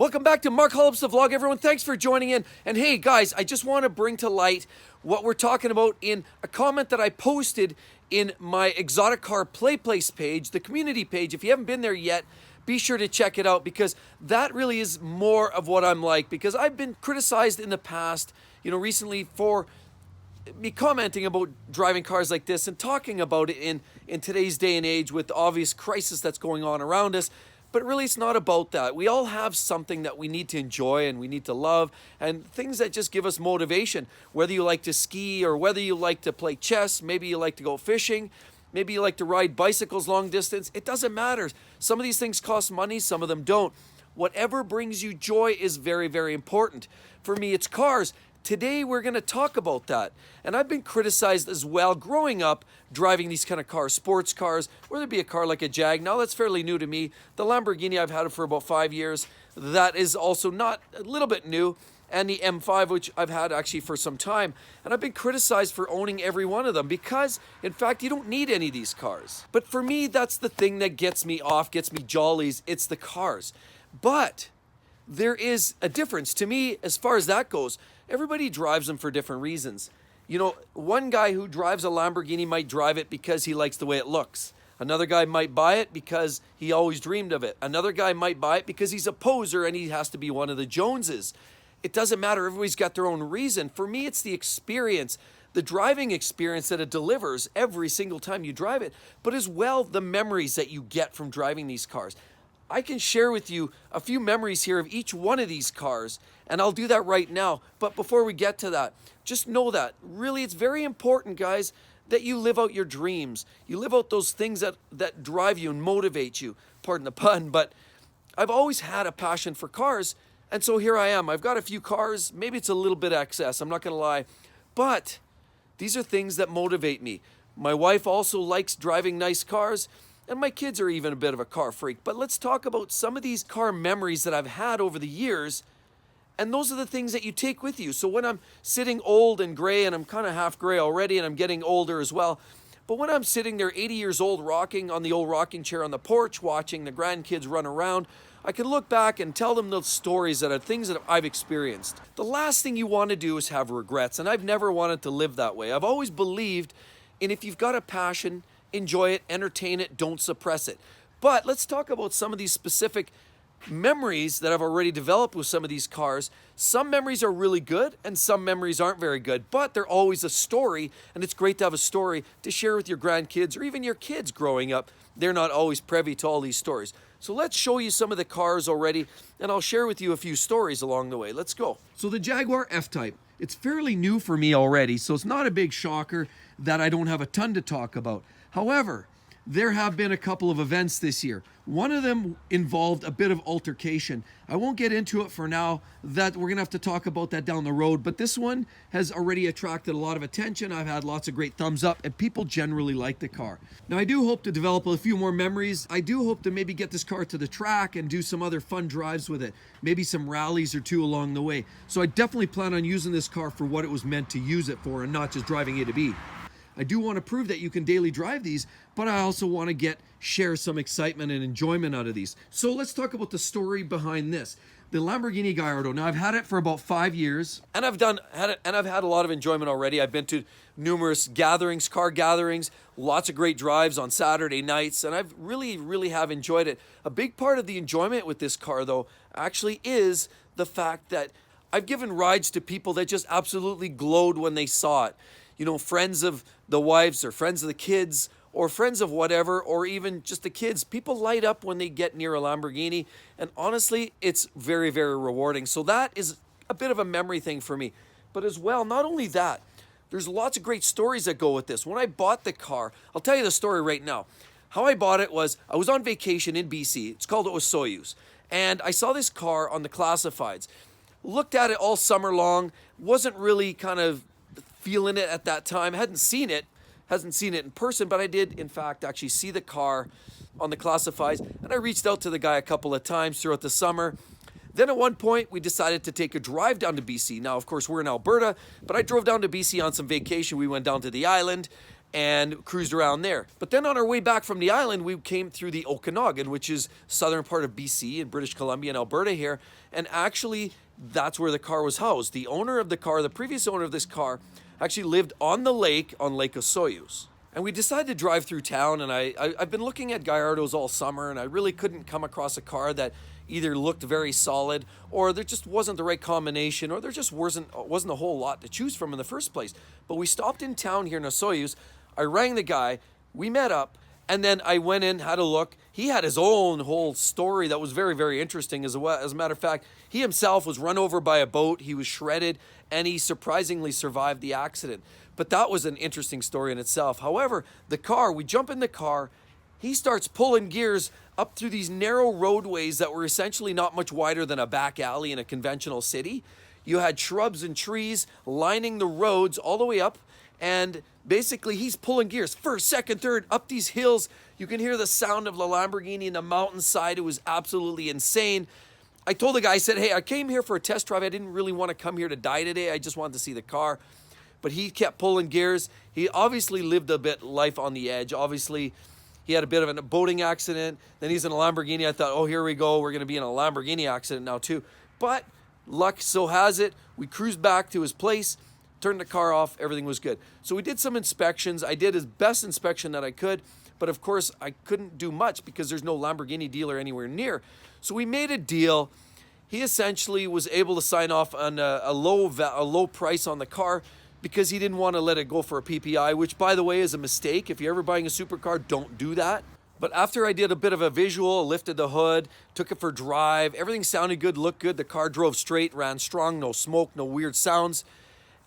Welcome back to Mark Hollop's The Vlog, everyone. Thanks for joining in. And hey, guys, I just want to bring to light what we're talking about in a comment that I posted in my exotic car play place page, the community page. If you haven't been there yet, be sure to check it out, because that really is more of what I'm like. Because I've been criticized in the past, recently, for me commenting about driving cars like this and talking about it in today's day and age with the obvious crisis that's going on around us. But really, it's not about that. We all have something that we need to enjoy and we need to love, and things that just give us motivation. Whether you like to ski, or whether you like to play chess, maybe you like to go fishing, maybe you like to ride bicycles long distance, it doesn't matter. Some of these things cost money, some of them don't. Whatever brings you joy is very, very important. For me, it's cars. Today, we're going to talk about that. And I've been criticized as well growing up driving these kind of cars, sports cars, whether it be a car like a Jag. Now, that's fairly new to me. The Lamborghini, I've had it for about 5 years. That is also not a little bit new. And the M5, which I've had actually for some time. And I've been criticized for owning every one of them because, in fact, you don't need any of these cars. But for me, that's the thing that gets me off, gets me jollies. It's the cars. But there is a difference. To me, as far as that goes, everybody drives them for different reasons. One guy who drives a Lamborghini might drive it because he likes the way it looks. Another guy might buy it because he always dreamed of it. Another guy might buy it because he's a poser and he has to be one of the Joneses. It doesn't matter. Everybody's got their own reason. For me, it's the experience, the driving experience that it delivers every single time you drive it, but as well the memories that you get from driving these cars. I can share with you a few memories here of each one of these cars, and I'll do that right now. But before we get to that, just know that really it's very important, guys, that you live out your dreams. You live out those things that drive you and motivate you. Pardon the pun, but I've always had a passion for cars, and so here I am. I've got a few cars. Maybe it's a little bit excess, I'm not going to lie, but these are things that motivate me. My wife also likes driving nice cars, and my kids are even a bit of a car freak. But let's talk about some of these car memories that I've had over the years. And those are the things that you take with you. So when I'm sitting old and gray, and I'm kind of half gray already, and I'm getting older as well. But when I'm sitting there 80 years old, rocking on the old rocking chair on the porch, watching the grandkids run around, I can look back and tell them those stories that are things that I've experienced. The last thing you want to do is have regrets. And I've never wanted to live that way. I've always believed in, if you've got a passion, enjoy it, entertain it, don't suppress it. But let's talk about some of these specific memories that I've already developed with some of these cars. Some memories are really good and some memories aren't very good, but they're always a story, and it's great to have a story to share with your grandkids or even your kids growing up. They're not always privy to all these stories. So let's show you some of the cars already, and I'll share with you a few stories along the way. Let's go. So the Jaguar F-Type, it's fairly new for me already, so it's not a big shocker that I don't have a ton to talk about. However, there have been a couple of events this year. One of them involved a bit of altercation. I won't get into it for now. That we're gonna have to talk about that down the road, but this one has already attracted a lot of attention. I've had lots of great thumbs up, and people generally like the car. Now, I do hope to develop a few more memories. I do hope to maybe get this car to the track and do some other fun drives with it. Maybe some rallies or two along the way. So I definitely plan on using this car for what it was meant to use it for, and not just driving A to B. I do want to prove that you can daily drive these, but I also want to share some excitement and enjoyment out of these. So let's talk about the story behind this. The Lamborghini Gallardo. Now, I've had it for about 5 years, and I've had a lot of enjoyment already. I've been to numerous gatherings, car gatherings, lots of great drives on Saturday nights, and I've really have enjoyed it. A big part of the enjoyment with this car, though, actually is the fact that I've given rides to people that just absolutely glowed when they saw it. Friends of the wives, or friends of the kids, or friends of whatever, or even just the kids. People light up when they get near a Lamborghini, and honestly, it's very, very rewarding. So that is a bit of a memory thing for me. But as well, not only that, there's lots of great stories that go with this. When I bought the car, I'll tell you the story right now. How I bought it was, I was on vacation in BC. It's called Osoyoos. And I saw this car on the classifieds. Looked at it all summer long, wasn't really kind of feeling it at that time. Hasn't seen it in person, but I did in fact actually see the car on the classifieds, and I reached out to the guy a couple of times throughout the summer. Then at one point we decided to take a drive down to BC. Now, of course, we're in Alberta, but I drove down to BC on some vacation. We went down to the island, and cruised around there. But then on our way back from the island, we came through the Okanagan, which is southern part of BC and British Columbia and Alberta here. And actually, that's where the car was housed. The owner of the car, the previous owner of this car, actually lived on the lake, on Lake Osoyoos. And we decided to drive through town, and I've been looking at Gallardos all summer, and I really couldn't come across a car that either looked very solid, or there just wasn't the right combination, or there just wasn't a whole lot to choose from in the first place. But we stopped in town here in Osoyoos. I rang the guy, we met up, and then I went in, had a look. He had his own whole story that was very, very interesting. As a matter of fact, he himself was run over by a boat, he was shredded, and he surprisingly survived the accident. But that was an interesting story in itself. However, the car, we jump in the car, he starts pulling gears up through these narrow roadways that were essentially not much wider than a back alley in a conventional city. You had shrubs and trees lining the roads all the way up, and basically he's pulling gears first, second, third, up these hills. You can hear the sound of the Lamborghini in the mountainside. It was absolutely insane. I told the guy, I said, hey, I came here for a test drive. I didn't really want to come here to die today. I just wanted to see the car. But he kept pulling gears. He obviously lived a bit life on the edge. Obviously, he had a bit of a boating accident. Then he's in a Lamborghini. I thought, oh, here we go. We're going to be in a Lamborghini accident now too. But luck so has it, we cruised back to his place, turned the car off, everything was good. So we did some inspections. I did his best inspection that I could, but of course I couldn't do much because there's no Lamborghini dealer anywhere near. So we made a deal. He essentially was able to sign off on a low price on the car because he didn't want to let it go for a PPI, which by the way is a mistake. If you're ever buying a supercar, don't do that. But after I did a bit of a visual, lifted the hood, took it for a drive, everything sounded good, looked good, the car drove straight, ran strong, no smoke, no weird sounds.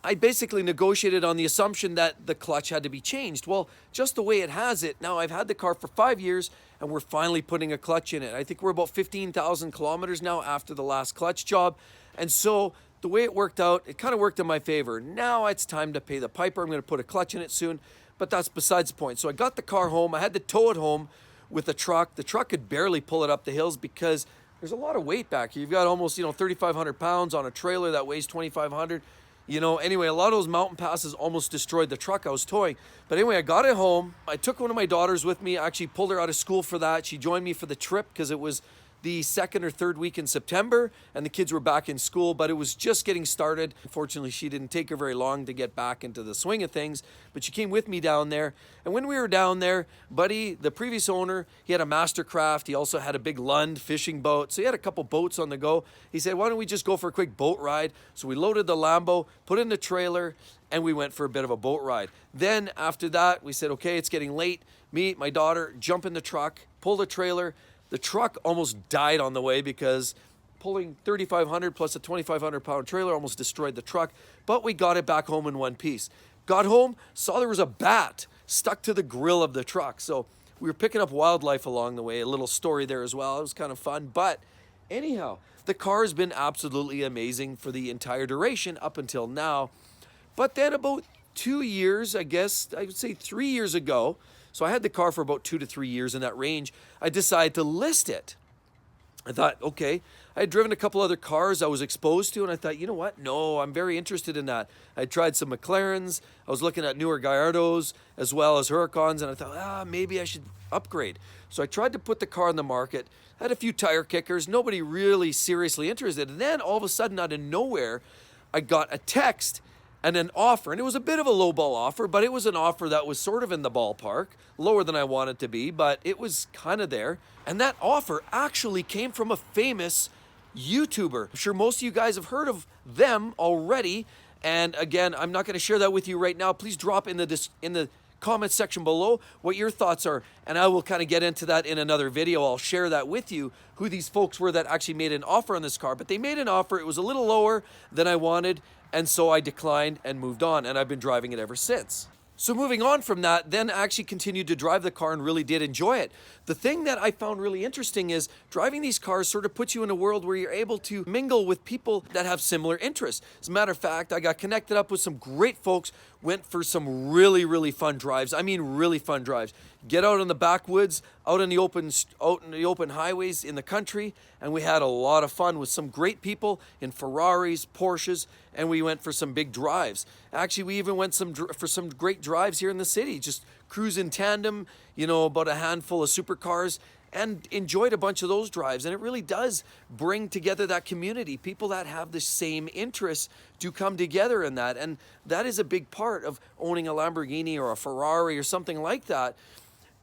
I basically negotiated on the assumption that the clutch had to be changed. Well, just the way it has it, now I've had the car for 5 years and we're finally putting a clutch in it. I think we're about 15,000 kilometers now after the last clutch job. And so the way it worked out, it kind of worked in my favor. Now it's time to pay the piper. I'm going to put a clutch in it soon, but that's besides the point. So I got the car home. I had to tow it home with the truck. The truck could barely pull it up the hills because there's a lot of weight back here. You've got almost, 3,500 pounds on a trailer that weighs 2,500. Anyway, a lot of those mountain passes almost destroyed the truck I was towing. But anyway, I got it home. I took one of my daughters with me. I actually pulled her out of school for that. She joined me for the trip because it was the second or third week in September and the kids were back in school, but it was just getting started. Unfortunately, she didn't take her very long to get back into the swing of things, but she came with me down there. And when we were down there, Buddy, the previous owner, he had a Mastercraft. He also had a big Lund fishing boat. So he had a couple boats on the go. He said, why don't we just go for a quick boat ride? So we loaded the Lambo, put it in the trailer, and we went for a bit of a boat ride. Then after that, we said, okay, it's getting late. Me, my daughter, jump in the truck, pull the trailer. The truck almost died on the way because pulling 3,500 plus a 2,500 pound trailer almost destroyed the truck, but we got it back home in one piece. Got home, saw there was a bat stuck to the grill of the truck. So we were picking up wildlife along the way, a little story there as well. It was kind of fun, but anyhow, the car has been absolutely amazing for the entire duration up until now. But then about 2 years, I guess, I would say 3 years ago, so I had the car for about 2 to 3 years in that range. I decided to list it. I thought, okay, I had driven a couple other cars I was exposed to, and I thought, you know what? No, I'm very interested in that. I tried some McLarens. I was looking at newer Gallardos as well as Huracans, and I thought, maybe I should upgrade. So I tried to put the car on the market, had a few tire kickers, nobody really seriously interested. And then all of a sudden, out of nowhere, I got a text and an offer, and it was a bit of a lowball offer, but it was an offer that was sort of in the ballpark, lower than I wanted to be, but it was kind of there. And that offer actually came from a famous YouTuber. I'm sure most of you guys have heard of them already. And again, I'm not going to share that with you right now. Please drop in the comment section below what your thoughts are, and I will kind of get into that in another video. I'll share that with you, who these folks were that actually made an offer on this car. But they made an offer. It was a little lower than I wanted, and so I declined and moved on, and I've been driving it ever since. So moving on from that, then I actually continued to drive the car and really did enjoy it. The thing that I found really interesting is driving these cars sort of puts you in a world where you're able to mingle with people that have similar interests. As a matter of fact, I got connected up with some great folks, went for some really, really fun drives. I mean, really fun drives. get out on the backwoods, out in the open highways in the country, and we had a lot of fun with some great people in Ferraris, Porsches, and we went for some big drives. Actually, we even went for some great drives here in the city, just cruise in tandem, about a handful of supercars, and enjoyed a bunch of those drives. And it really does bring together that community. People that have the same interests do come together in that. And that is a big part of owning a Lamborghini or a Ferrari or something like that.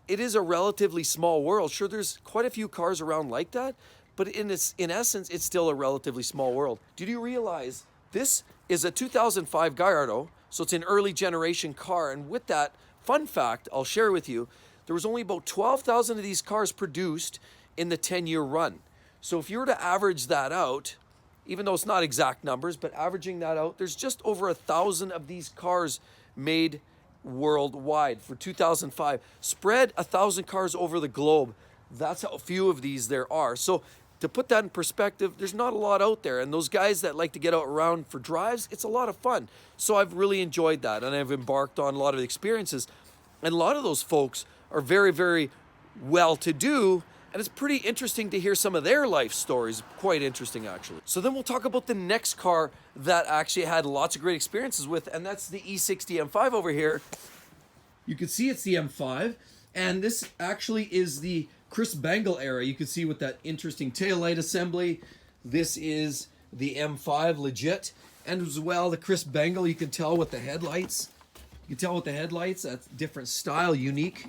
It is a relatively small world. Sure, there's quite a few cars around like that, but in essence, it's still a relatively small world. Did you realize this is a 2005 Gallardo, so it's an early generation car. And with that, fun fact I'll share with you, there was only about 12,000 of these cars produced in the 10-year run. So if you were to average that out, even though it's not exact numbers, but averaging that out, there's just over 1,000 of these cars made worldwide for 2005. Spread 1,000 cars over the globe. That's how few of these there are. So to put that in perspective, there's not a lot out there. And those guys that like to get out around for drives, it's a lot of fun. So I've really enjoyed that, and I've embarked on a lot of experiences. And a lot of those folks are very, very well-to-do, and it's pretty interesting to hear some of their life stories. Quite interesting, actually. So then we'll talk about the next car that I actually had lots of great experiences with, and that's the E60 M5 over here. You can see it's the M5, and this actually is the Chris Bangle era. You can see with that interesting taillight assembly. This is the M5 legit, and as well the Chris Bangle, you can tell with the headlights. You can tell with the headlights, that's different style, unique.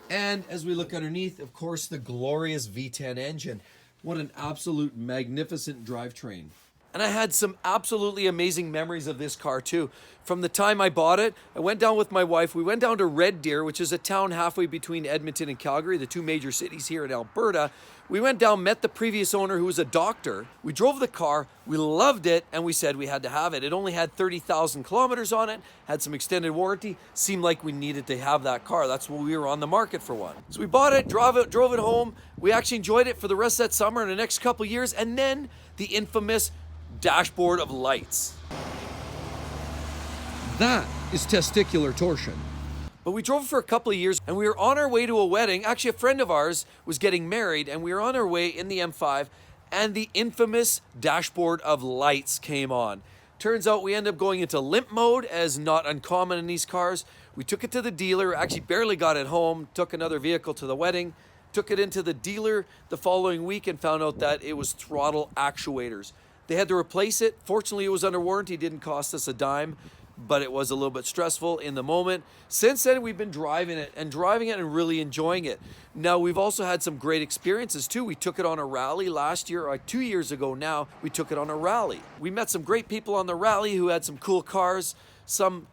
And as we look underneath, of course, the glorious V10 engine. What an absolute magnificent drivetrain. And I had some absolutely amazing memories of this car too. From the time I bought it, I went down with my wife. We went down to Red Deer, which is a town halfway between Edmonton and Calgary, the two major cities here in Alberta. We went down, met the previous owner who was a doctor. We drove the car, we loved it, and we said we had to have it. It only had 30,000 kilometers on it, had some extended warranty, seemed like we needed to have that car. That's what we were on the market for one. So we bought it, drove it home. We actually enjoyed it for the rest of that summer and the next couple years, and then the infamous dashboard of lights. That is testicular torsion. But we drove it for a couple of years, and we were on our way to a wedding. Actually, a friend of ours was getting married, and we were on our way in the M5, and the infamous dashboard of lights came on. Turns out we ended up going into limp mode, as not uncommon in these cars. We took it to the dealer, actually barely got it home, took another vehicle to the wedding, took it into the dealer the following week and found out that it was throttle actuators. They had to replace it. Fortunately, it was under warranty, didn't cost us a dime, but it was a little bit stressful in the moment. Since then, we've been driving it and really enjoying it. Now, we've also had some great experiences too. We took it on a rally last year, or 2 years ago now, we took it on a rally. We met some great people on the rally who had some cool cars. So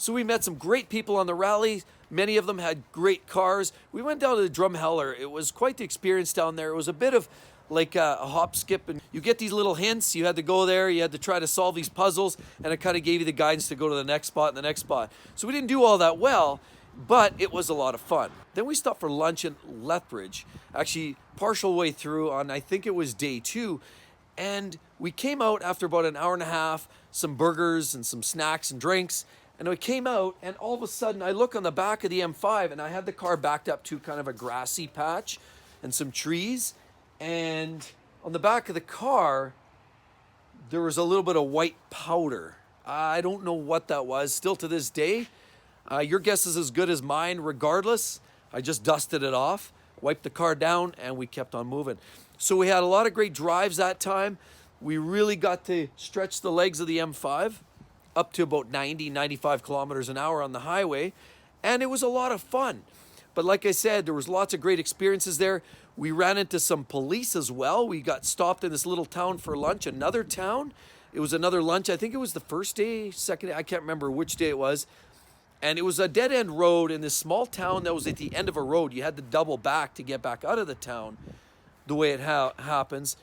we met some great people on the rally. Many of them had great cars. We went down to the Drumheller. It was quite the experience down there. It was a bit of like a hop, skip, and you get these little hints. You had to go there, you had to try to solve these puzzles, and it kind of gave you the guidance to go to the next spot and the next spot. So we didn't do all that well, but it was a lot of fun. Then we stopped for lunch in Lethbridge, actually partial way through on, I think it was day 2, and we came out after about an hour and a half, some burgers and some snacks and drinks, and we came out, and all of a sudden I look on the back of the M5, and I had the car backed up to kind of a grassy patch and some trees. And on the back of the car, there was a little bit of white powder. I don't know what that was, still to this day. Your guess is as good as mine. Regardless, I just dusted it off, wiped the car down, and we kept on moving. So we had a lot of great drives that time. We really got to stretch the legs of the M5 up to about 90, 95 kilometers an hour on the highway, and it was a lot of fun. But like I said, there was lots of great experiences there. We ran into some police as well. We got stopped in this little town for lunch, another town. It was another lunch. I think it was the first day, second day. I can't remember which day it was. And it was a dead-end road in this small town that was at the end of a road. You had to double back to get back out of the town, the way it happens.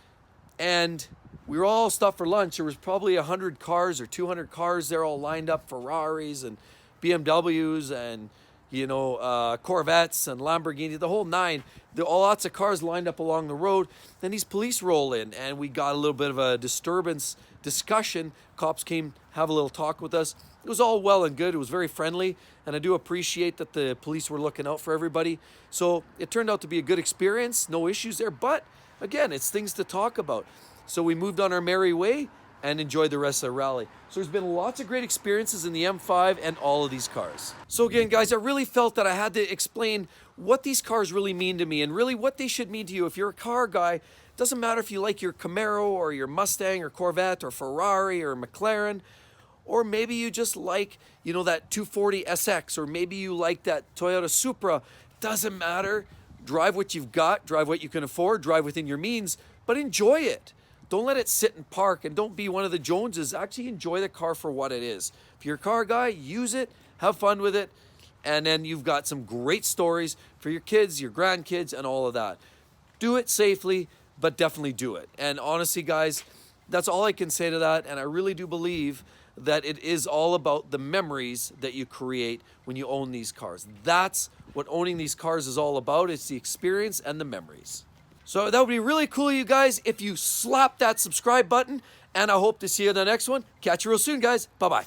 And we were all stopped for lunch. There was probably 100 cars or 200 cars there all lined up, Ferraris and BMWs and Corvettes and Lamborghini, the whole nine. There are lots of cars lined up along the road. Then these police roll in, and we got a little bit of a disturbance discussion. Cops came, have a little talk with us. It was all well and good. It was very friendly, and I do appreciate that the police were looking out for everybody. So it turned out to be a good experience. No issues there, but again, it's things to talk about. So we moved on our merry way and enjoyed the rest of the rally. So there's been lots of great experiences in the M5 and all of these cars. So again, guys, I really felt that I had to explain what these cars really mean to me and really what they should mean to you. If you're a car guy, it doesn't matter if you like your Camaro or your Mustang or Corvette or Ferrari or McLaren, or maybe you just like, that 240 SX, or maybe you like that Toyota Supra. Doesn't matter. Drive what you've got, drive what you can afford, drive within your means, but enjoy it. Don't let it sit and park, and don't be one of the Joneses. Actually enjoy the car for what it is. If you're a car guy, use it, have fun with it, and then you've got some great stories for your kids, your grandkids, and all of that. Do it safely, but definitely do it. And honestly, guys, that's all I can say to that, and I really do believe that it is all about the memories that you create when you own these cars. That's what owning these cars is all about. It's the experience and the memories. So that would be really cool, you guys, if you slap that subscribe button, and I hope to see you in the next one. Catch you real soon, guys. Bye-bye.